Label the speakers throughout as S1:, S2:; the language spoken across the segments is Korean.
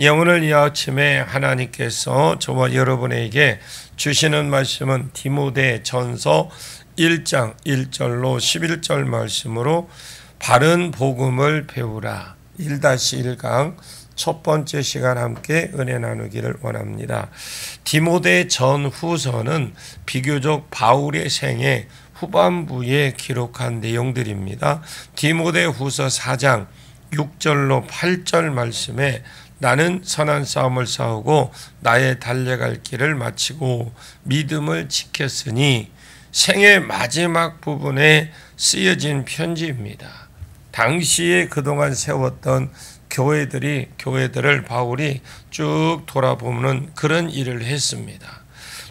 S1: 오늘 이 아침에 하나님께서 저와 여러분에게 주시는 말씀은 디모데 전서 1장 1절로 11절 말씀으로 바른 복음을 배우라 1-1강 첫 번째 시간 함께 은혜 나누기를 원합니다. 디모데 전후서는 비교적 바울의 생애 후반부에 기록한 내용들입니다. 디모데 후서 4장 6절로 8절 말씀에 나는 선한 싸움을 싸우고 나의 달려갈 길을 마치고 믿음을 지켰으니 생의 마지막 부분에 쓰여진 편지입니다. 당시에 그동안 세웠던 교회들을 바울이 쭉 돌아보는 그런 일을 했습니다.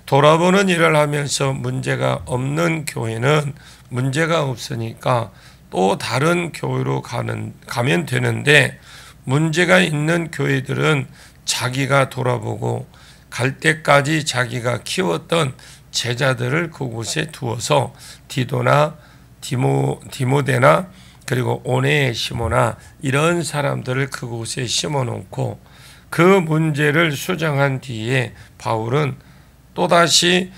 S1: 돌아보는 일을 하면서 문제가 없는 교회는 문제가 없으니까 또 다른 교회로 가면 되는데 문제가 있는 교회들은 자기가 돌아보고 갈 때까지 자기가 키웠던 제자들을 그곳에 두어서 디도나 디모데나 그리고 오네시모나 이런 사람들을 그곳에 심어놓고 그 문제를 수정한 뒤에 바울은 또다시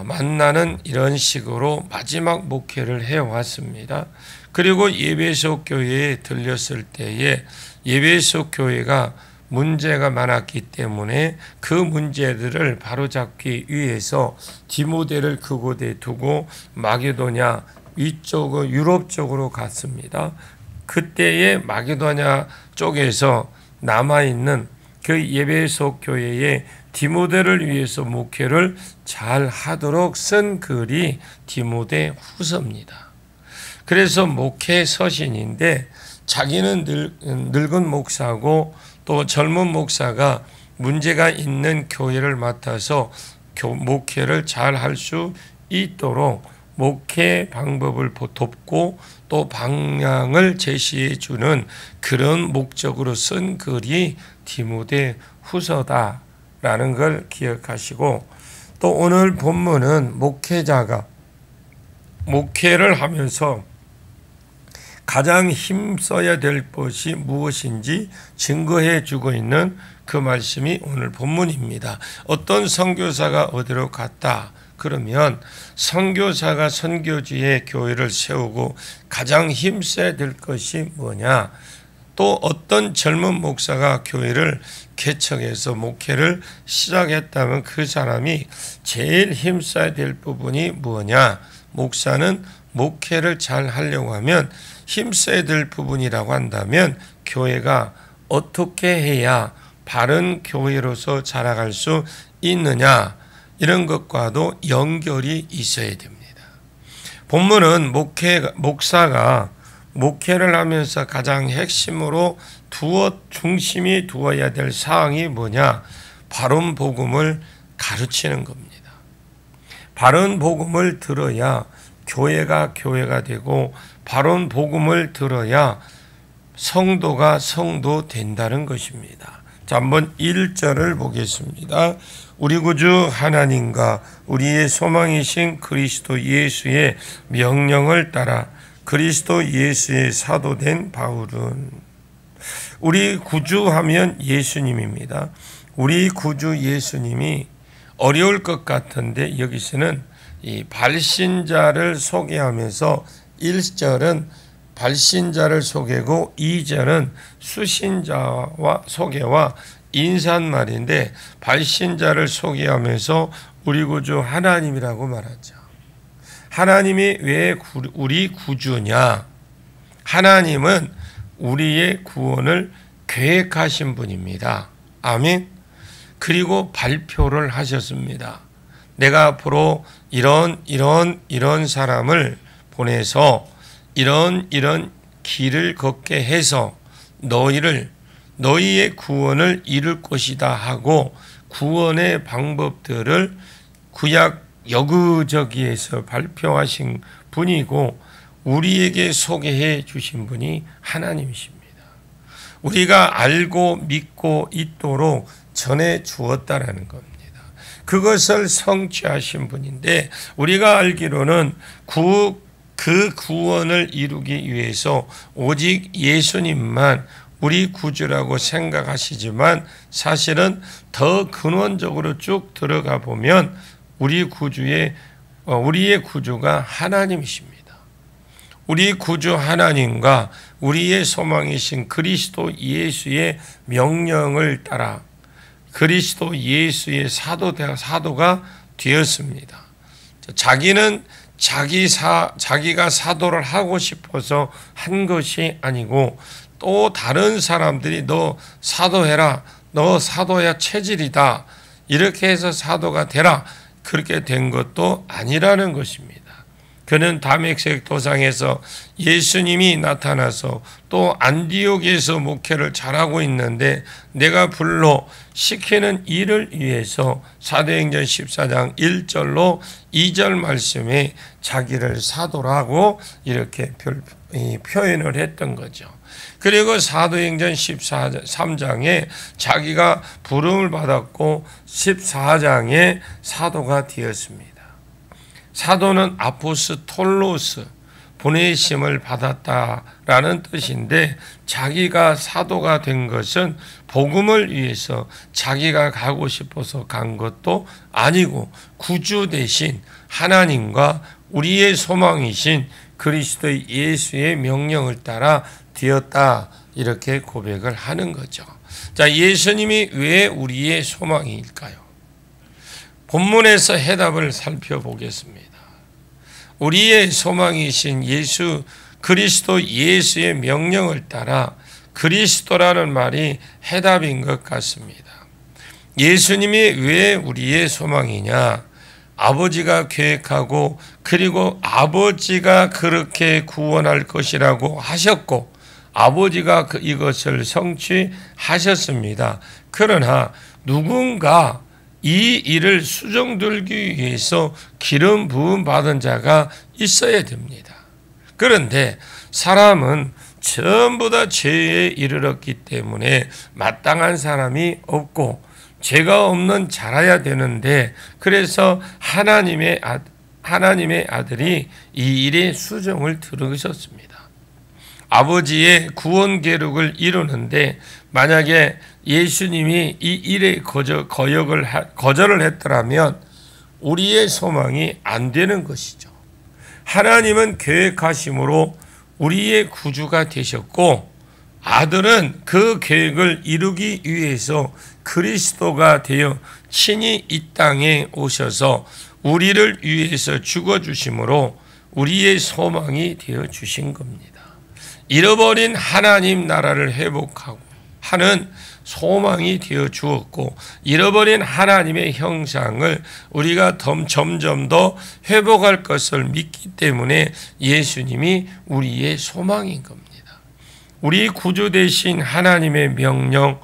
S1: 만나는 이런 식으로 마지막 목회를 해왔습니다. 그리고 예배소 교회에 들렸을 때에 예배소 교회가 문제가 많았기 때문에 그 문제들을 바로잡기 위해서 디모데를 그곳에 두고 마게도냐 위쪽으로 유럽 쪽으로 갔습니다. 그때에 마게도냐 쪽에서 남아있는 그 예배소 교회에 디모데를 위해서 목회를 잘 하도록 쓴 글이 디모데 후서입니다. 그래서 목회 서신인데 자기는 늙은 목사고 또 젊은 목사가 문제가 있는 교회를 맡아서 목회를 잘 할 수 있도록 목회 방법을 돕고 또 방향을 제시해 주는 그런 목적으로 쓴 글이 디모데 후서다라는 걸 기억하시고 또 오늘 본문은 목회자가 목회를 하면서 가장 힘써야 될 것이 무엇인지 증거해 주고 있는 그 말씀이 오늘 본문입니다. 어떤 선교사가 어디로 갔다 그러면 선교사가 선교지에 교회를 세우고 가장 힘써야 될 것이 뭐냐, 또 어떤 젊은 목사가 교회를 개척해서 목회를 시작했다면 그 사람이 제일 힘써야 될 부분이 뭐냐, 목사는 목회를 잘 하려고 하면 힘써야 될 부분이라고 한다면 교회가 어떻게 해야 바른 교회로서 자라갈 수 있느냐, 이런 것과도 연결이 있어야 됩니다. 본문은 목사가 목회를 하면서 가장 핵심으로 중심이 두어야 될 사항이 뭐냐, 바른 복음을 가르치는 겁니다. 바른 복음을 들어야 교회가 되고 바른 복음을 들어야 성도가 성도 된다는 것입니다. 자, 한번 1절을 보겠습니다. 우리 구주 하나님과 우리의 소망이신 그리스도 예수의 명령을 따라 그리스도 예수의 사도된 바울은, 우리 구주하면 예수님입니다. 우리 구주 예수님이 어려울 것 같은데 여기서는 이 발신자를 소개하면서 1절은 발신자를 소개고 2절은 수신자와 소개와 인사말인데 발신자를 소개하면서 우리 구주 하나님이라고 말하죠. 하나님이 왜 우리 구주냐? 하나님은 우리의 구원을 계획하신 분입니다. 아멘. 그리고 발표를 하셨습니다. 내가 앞으로 이런 사람을 보내서 이런 길을 걷게 해서 너희의 구원을 이룰 것이다 하고 구원의 방법들을 구약 여기저기에서 발표하신 분이고 우리에게 소개해 주신 분이 하나님이십니다. 우리가 알고 믿고 있도록 전해 주었다라는 겁니다. 그것을 성취하신 분인데 우리가 알기로는 그 구원을 이루기 위해서 오직 예수님만 우리 구주라고 생각하시지만 사실은 더 근원적으로 쭉 들어가 보면 우리의 구주가 하나님이십니다. 우리 구주 하나님과 우리의 소망이신 그리스도 예수의 명령을 따라 그리스도 예수의 사도가 되었습니다. 자기는 자기가 사도를 하고 싶어서 한 것이 아니고 또 다른 사람들이 너 사도해라, 너 사도야 체질이다, 이렇게 해서 사도가 되라, 그렇게 된 것도 아니라는 것입니다. 그는 다메섹 도상에서 예수님이 나타나서 또 안디옥에서 목회를 잘하고 있는데 내가 불러 시키는 일을 위해서 사도행전 14장 1절로 2절 말씀에 자기를 사도라고 이렇게 표현을 했던 거죠. 그리고 사도행전 13장에 자기가 부름을 받았고 14장에 사도가 되었습니다. 사도는 아포스톨로스, 보내심을 받았다라는 뜻인데 자기가 사도가 된 것은 복음을 위해서 자기가 가고 싶어서 간 것도 아니고 구주 대신 하나님과 우리의 소망이신 그리스도 예수의 명령을 따라 되었다, 이렇게 고백을 하는 거죠. 자, 예수님이 왜 우리의 소망일까요? 본문에서 해답을 살펴보겠습니다. 우리의 소망이신 그리스도 예수의 명령을 따라 그리스도라는 말이 해답인 것 같습니다. 예수님이 왜 우리의 소망이냐? 아버지가 계획하고 그리고 아버지가 그렇게 구원할 것이라고 하셨고 아버지가 이것을 성취하셨습니다. 그러나 누군가 이 일을 수종들기 위해서 기름 부음 받은 자가 있어야 됩니다. 그런데 사람은 전부 다 죄에 이르렀기 때문에 마땅한 사람이 없고 죄가 없는 자라야 되는데 그래서 하나님의 아들이 이 일의 수종을 들으셨습니다. 아버지의 구원 계획을 이루는데 만약에 예수님이 이 일에 거절을 했더라면 우리의 소망이 안 되는 것이죠. 하나님은 계획하심으로 우리의 구주가 되셨고 아들은 그 계획을 이루기 위해서 그리스도가 되어 친히 이 땅에 오셔서 우리를 위해서 죽어주심으로 우리의 소망이 되어 주신 겁니다. 잃어버린 하나님 나라를 회복하고 하는 소망이 되어 주었고 잃어버린 하나님의 형상을 우리가 점점 더 회복할 것을 믿기 때문에 예수님이 우리의 소망인 겁니다. 우리 구주 되신 하나님의 명령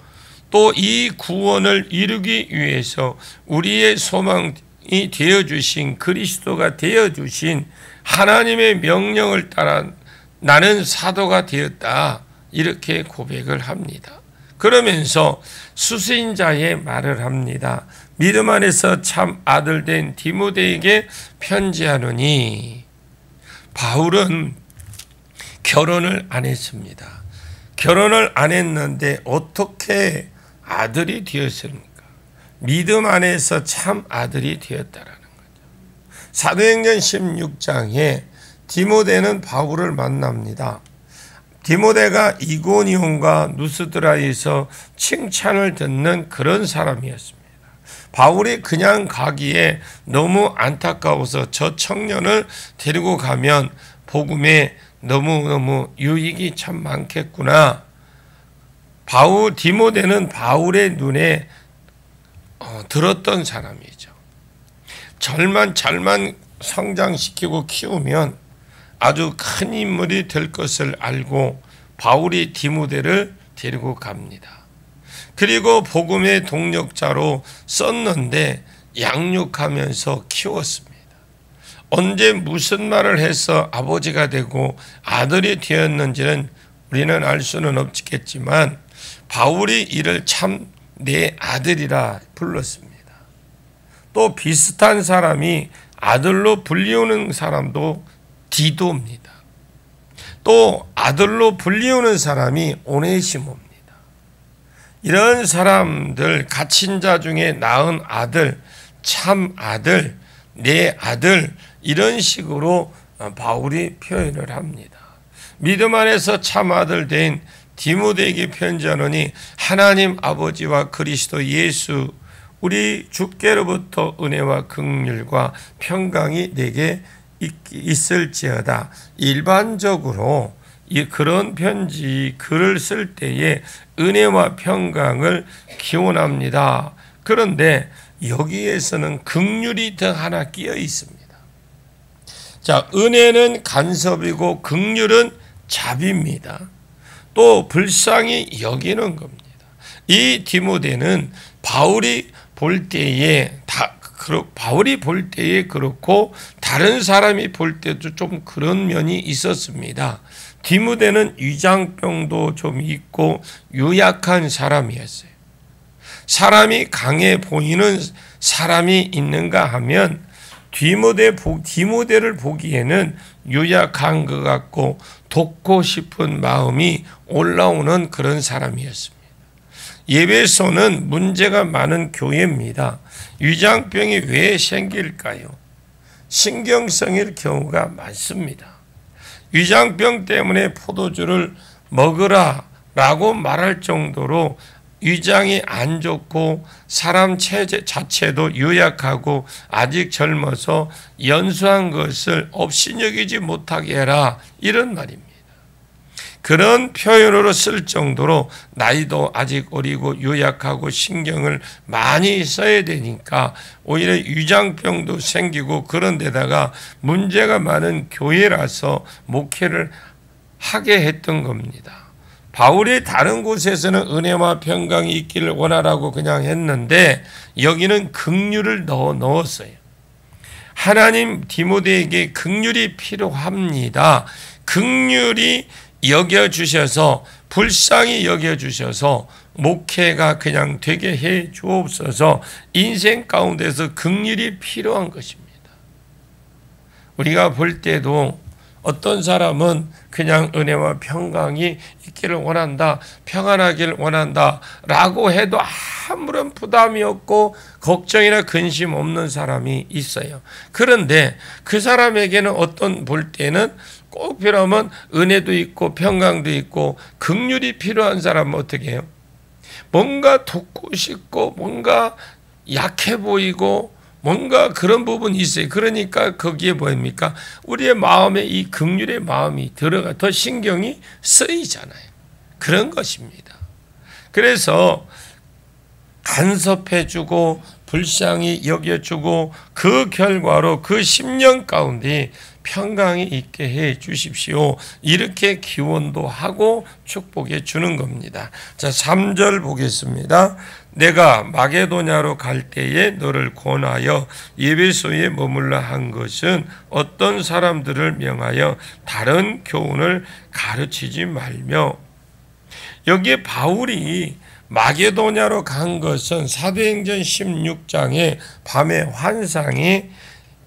S1: 또 이 구원을 이루기 위해서 우리의 소망이 되어주신 그리스도가 되어주신 하나님의 명령을 따라 나는 사도가 되었다, 이렇게 고백을 합니다. 그러면서 수신자의 말을 합니다. 믿음 안에서 참 아들 된 디모데에게 편지하노니. 바울은 결혼을 안 했습니다. 결혼을 안 했는데 어떻게 아들이 되었습니까? 믿음 안에서 참 아들이 되었다라는 거죠. 사도행전 16장에 디모데는 바울을 만납니다. 디모데가 이고니온과 누스드라에서 칭찬을 듣는 그런 사람이었습니다. 바울이 그냥 가기에 너무 안타까워서 저 청년을 데리고 가면 복음에 너무너무 유익이 참 많겠구나. 디모데는 바울의 눈에 들었던 사람이죠. 잘만 성장시키고 키우면 아주 큰 인물이 될 것을 알고 바울이 디모데를 데리고 갑니다. 그리고 복음의 동력자로 썼는데 양육하면서 키웠습니다. 언제 무슨 말을 해서 아버지가 되고 아들이 되었는지는 우리는 알 수는 없겠지만 바울이 이를 참 내 아들이라 불렀습니다. 또 비슷한 사람이 아들로 불리우는 사람도 디도입니다. 또 아들로 불리우는 사람이 오네시모입니다. 이런 사람들, 갇힌 자 중에 낳은 아들, 참 아들, 내 아들, 이런 식으로 바울이 표현을 합니다. 믿음 안에서 참 아들 된 디모데에게 편지하노니 하나님 아버지와 그리스도 예수 우리 주께로부터 은혜와 긍휼과 평강이 내게 있을지어다. 일반적으로 그런 편지 글을 쓸 때에 은혜와 평강을 기원합니다. 그런데 여기에서는 긍휼이 더 하나 끼어 있습니다. 자, 은혜는 간섭이고 긍휼은 자비입니다. 또 불쌍히 여기는 겁니다. 이 디모데는 바울이 볼 때에 그렇고 다른 사람이 볼 때도 좀 그런 면이 있었습니다. 디모데는 위장병도 좀 있고 유약한 사람이었어요. 사람이 강해 보이는 사람이 있는가 하면 디모데를 보기에는 유약한 것 같고 돕고 싶은 마음이 올라오는 그런 사람이었습니다. 에베소는 문제가 많은 교회입니다. 위장병이 왜 생길까요? 신경성일 경우가 많습니다. 위장병 때문에 포도주를 먹으라 라고 말할 정도로 위장이 안 좋고 사람 체제 자체도 유약하고 아직 젊어서 연수한 것을 업신여기지 못하게 해라, 이런 말입니다. 그런 표현으로 쓸 정도로 나이도 아직 어리고 유약하고 신경을 많이 써야 되니까 오히려 위장병도 생기고, 그런 데다가 문제가 많은 교회라서 목회를 하게 했던 겁니다. 바울이 다른 곳에서는 은혜와 평강이 있기를 원하라고 그냥 했는데 여기는 긍휼을 넣었어요. 하나님 디모데에게 긍휼이 필요합니다. 긍휼이 여겨주셔서, 불쌍히 여겨주셔서 목회가 그냥 되게 해 주옵소서. 인생 가운데서 긍휼이 필요한 것입니다. 우리가 볼 때도 어떤 사람은 그냥 은혜와 평강이 있기를 원한다, 평안하기를 원한다 라고 해도 아무런 부담이 없고 걱정이나 근심 없는 사람이 있어요. 그런데 그 사람에게는 볼 때는 꼭 필요하면 은혜도 있고 평강도 있고 긍휼이 필요한 사람은 어떻게 해요? 뭔가 돕고 싶고 뭔가 약해 보이고 뭔가 그런 부분이 있어요. 그러니까 거기에 뭐입니까? 우리의 마음에 이 긍휼의 마음이 들어가 더 신경이 쓰이잖아요. 그런 것입니다. 그래서 간섭해주고 불쌍히 여겨주고 그 결과로 그 10년 가운데 평강이 있게 해 주십시오. 이렇게 기원도 하고 축복해 주는 겁니다. 자, 3절 보겠습니다. 내가 마게도냐로 갈 때에 너를 권하여 에베소에 머물러 한 것은 어떤 사람들을 명하여 다른 교훈을 가르치지 말며. 여기에 바울이 마게도냐로 간 것은 사도행전 16장에 밤의 환상이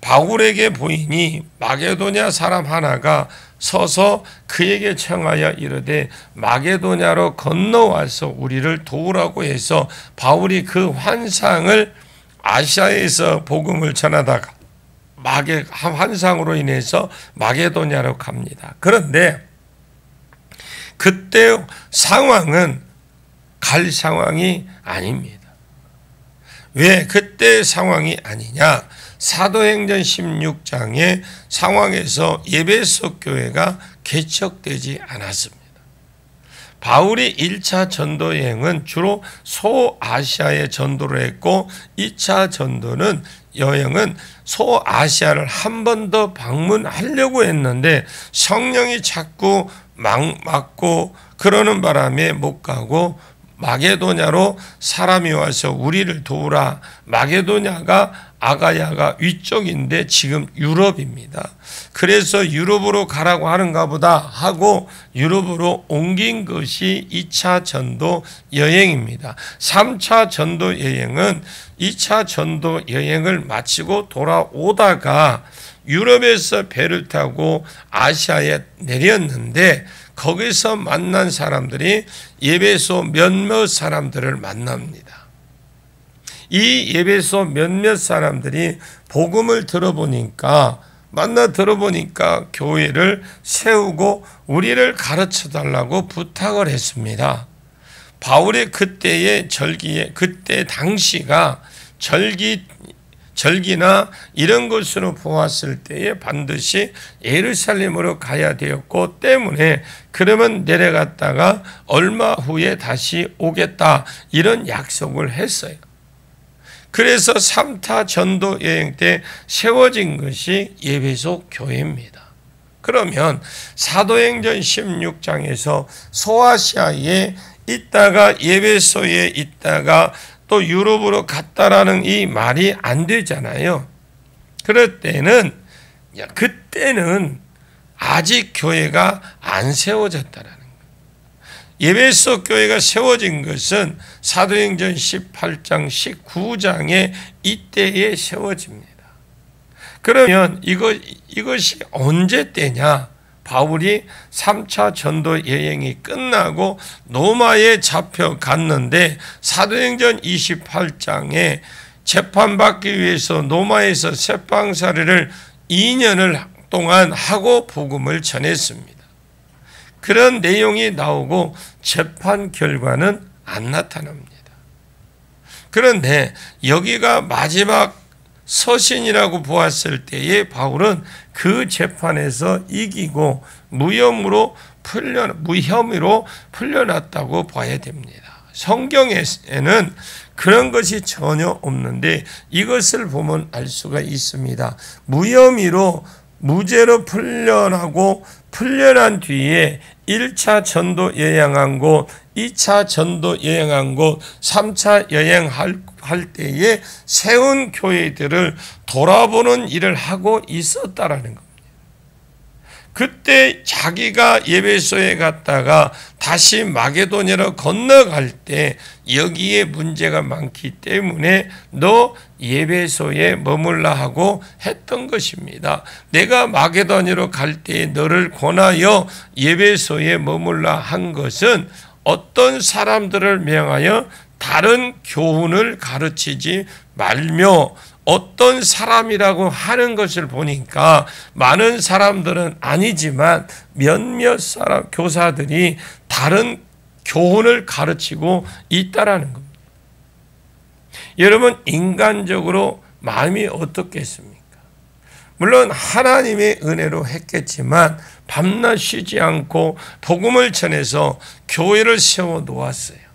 S1: 바울에게 보이니 마게도냐 사람 하나가 서서 그에게 청하여 이르되 마게도냐로 건너와서 우리를 도우라고 해서 바울이 그 환상을 아시아에서 복음을 전하다가 환상으로 인해서 마게도냐로 갑니다. 그런데 그때 상황은 갈 상황이 아닙니다. 왜 그때 상황이 아니냐? 사도행전 16장의 상황에서 에베소 교회가 개척되지 않았습니다. 바울이 1차 전도 여행은 주로 소아시아에 전도를 했고 2차 전도는 여행은 소아시아를 한 번 더 방문하려고 했는데 성령이 자꾸 막고 그러는 바람에 못 가고 마게도냐로 사람이 와서 우리를 도우라. 마게도냐가 아가야가 위쪽인데 지금 유럽입니다. 그래서 유럽으로 가라고 하는가 보다 하고 유럽으로 옮긴 것이 2차 전도 여행입니다. 3차 전도 여행은 2차 전도 여행을 마치고 돌아오다가 유럽에서 배를 타고 아시아에 내렸는데 거기서 만난 사람들이 예배소 몇몇 사람들을 만납니다. 이 예배소 몇몇 사람들이 복음을 들어보니까 교회를 세우고 우리를 가르쳐 달라고 부탁을 했습니다. 바울의 그때 당시가 절기나 이런 것으로 보았을 때에 반드시 예루살렘으로 가야 되었고 때문에 그러면 내려갔다가 얼마 후에 다시 오겠다 이런 약속을 했어요. 그래서 3차 전도 여행 때 세워진 것이 예배소 교회입니다. 그러면 사도행전 16장에서 소아시아에 있다가 예배소에 있다가 또 유럽으로 갔다라는 이 말이 안 되잖아요. 그럴 때는 그때는 아직 교회가 안 세워졌다라는 거예요. 예배소 교회가 세워진 것은 사도행전 18장 19장에 이때에 세워집니다. 그러면 이것이 언제 때냐? 바울이 3차 전도 여행이 끝나고 로마에 잡혀갔는데 사도행전 28장에 재판받기 위해서 로마에서 세방살이를 2년을 동안 하고 복음을 전했습니다. 그런 내용이 나오고 재판 결과는 안 나타납니다. 그런데 여기가 마지막 서신이라고 보았을 때에 바울은 그 재판에서 이기고 무혐의로 풀려났다고 봐야 됩니다. 성경에는 그런 것이 전혀 없는데 이것을 보면 알 수가 있습니다. 무죄로 풀려난 뒤에 1차 전도 여행한 곳, 2차 전도 여행한 곳, 3차 여행할 때에 세운 교회들을 돌아보는 일을 하고 있었다라는 겁니다. 그때 자기가 예배소에 갔다가 다시 마게도냐로 건너갈 때 여기에 문제가 많기 때문에 너 예배소에 머물라 하고 했던 것입니다. 내가 마게도냐로 갈 때 너를 권하여 예배소에 머물라 한 것은 어떤 사람들을 명하여 다른 교훈을 가르치지 말며 어떤 사람이라고 하는 것을 보니까 많은 사람들은 아니지만 몇몇 교사들이 다른 교훈을 가르치고 있다라는 겁니다. 여러분 인간적으로 마음이 어떻겠습니까? 물론 하나님의 은혜로 했겠지만 밤낮 쉬지 않고 복음을 전해서 교회를 세워 놓았어요.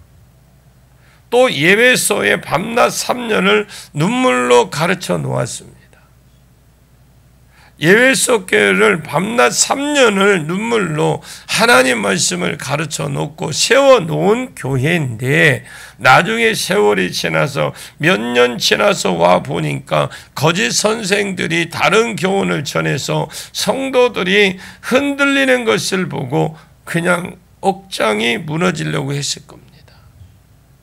S1: 또 예배소에 밤낮 3년을 눈물로 가르쳐 놓았습니다. 예배소 교회를 밤낮 3년을 눈물로 하나님 말씀을 가르쳐 놓고 세워 놓은 교회인데 나중에 세월이 지나서 몇 년 지나서 와 보니까 거짓 선생들이 다른 교훈을 전해서 성도들이 흔들리는 것을 보고 그냥 억장이 무너지려고 했을 겁니다.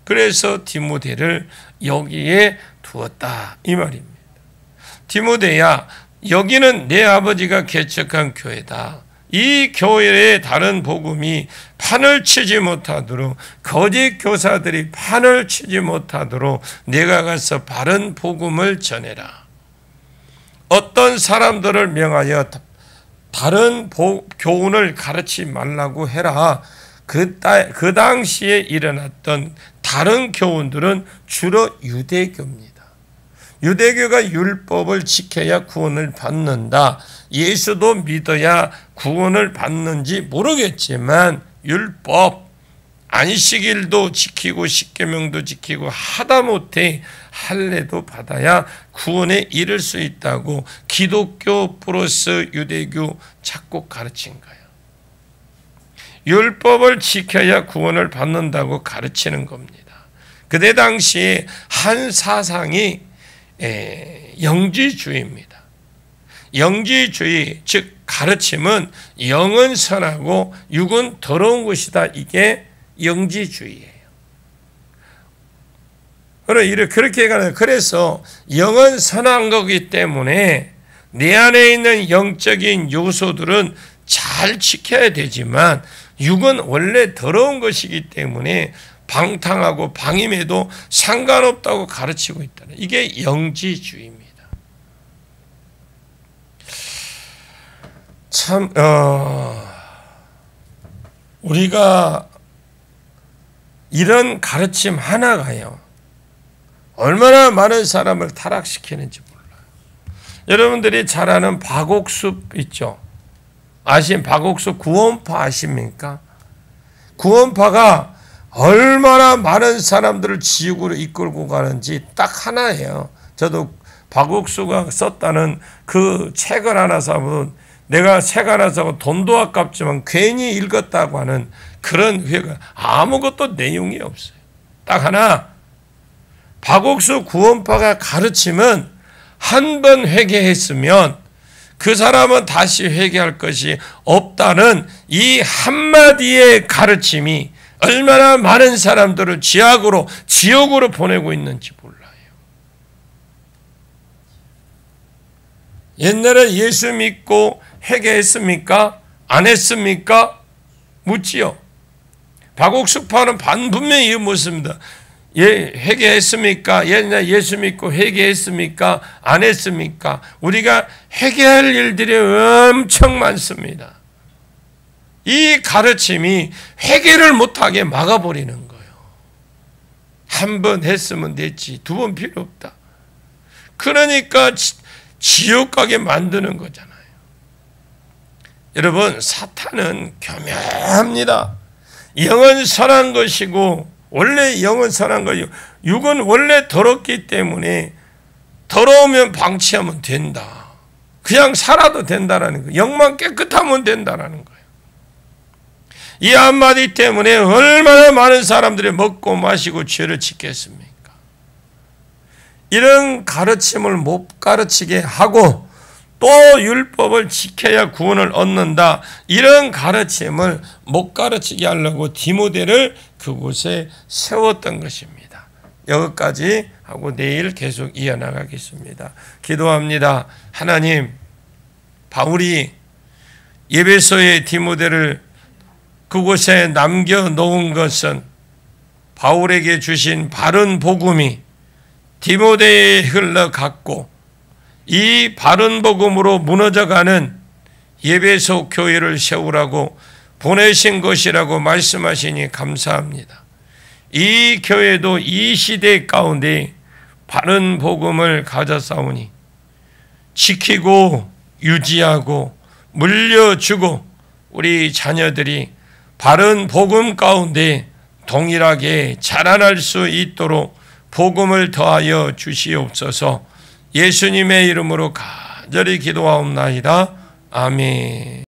S1: 그래서 디모데를 여기에 두었다 이 말입니다. 디모데야, 여기는 내 아버지가 개척한 교회다. 이 교회의 다른 복음이 판을 치지 못하도록 거짓 교사들이 판을 치지 못하도록 내가 가서 바른 복음을 전해라. 어떤 사람들을 명하여 다른 교훈을 가르치지 말라고 해라. 그 당시에 일어났던 다른 교훈들은 주로 유대교입니다. 유대교가 율법을 지켜야 구원을 받는다. 예수도 믿어야 구원을 받는지 모르겠지만 율법, 안식일도 지키고 십계명도 지키고 하다못해 할례도 받아야 구원에 이를 수 있다고 기독교 플러스 유대교 자꾸 가르친 거예요. 율법을 지켜야 구원을 받는다고 가르치는 겁니다. 그때 당시에 한 사상이 영지주의입니다. 영지주의, 즉 가르침은 영은 선하고 육은 더러운 것이다. 이게 영지주의예요. 그렇게 가는. 그래서 영은 선한 거기 때문에 내 안에 있는 영적인 요소들은 잘 지켜야 되지만 육은 원래 더러운 것이기 때문에 방탕하고 방임해도 상관없다고 가르치고 있다는, 이게 영지주의입니다. 참 우리가 이런 가르침 하나가요, 얼마나 많은 사람을 타락시키는지 몰라요. 여러분들이 잘 아는 박옥숙 있죠? 박옥숙 구원파 아십니까? 구원파가 얼마나 많은 사람들을 지옥으로 이끌고 가는지 딱 하나예요. 저도 박옥수가 썼다는 그 책을 하나 사면, 내가 책 하나 사고 돈도 아깝지만 괜히 읽었다고 하는 그런 회가 아무것도 내용이 없어요. 딱 하나, 박옥수 구원파가 가르치면 한 번 회개했으면 그 사람은 다시 회개할 것이 없다는 이 한마디의 가르침이 얼마나 많은 사람들을 지옥으로 보내고 있는지 몰라요. 옛날에 예수 믿고 회개했습니까? 안 했습니까? 묻지요. 박옥숙파는 분명히 묻습니다. 회개했습니까? 옛날 예수 믿고 회개했습니까? 안 했습니까? 우리가 회개할 일들이 엄청 많습니다. 이 가르침이 회개를 못하게 막아버리는 거예요. 한 번 했으면 됐지, 두 번 필요 없다. 그러니까 지옥 가게 만드는 거잖아요. 여러분, 사탄은 교묘합니다. 영은 선한 것이고, 원래 영은 선한 것이고, 육은 원래 더럽기 때문에 더러우면 방치하면 된다. 그냥 살아도 된다라는 거예요. 영만 깨끗하면 된다라는 거예요. 이 한마디 때문에 얼마나 많은 사람들이 먹고 마시고 죄를 짓겠습니까? 이런 가르침을 못 가르치게 하고 또 율법을 지켜야 구원을 얻는다, 이런 가르침을 못 가르치게 하려고 디모데를 그곳에 세웠던 것입니다. 여기까지 하고 내일 계속 이어나가겠습니다. 기도합니다. 하나님, 바울이 에베소의 디모데를 그곳에 남겨놓은 것은 바울에게 주신 바른 복음이 디모데에 흘러갔고, 이 바른 복음으로 무너져가는 에베소 교회를 세우라고 보내신 것이라고 말씀하시니 감사합니다. 이 교회도 이 시대 가운데 바른 복음을 가져싸우니 지키고 유지하고 물려주고 우리 자녀들이 바른 복음 가운데 동일하게 자라날 수 있도록 복음을 더하여 주시옵소서. 예수님의 이름으로 간절히 기도하옵나이다. 아멘.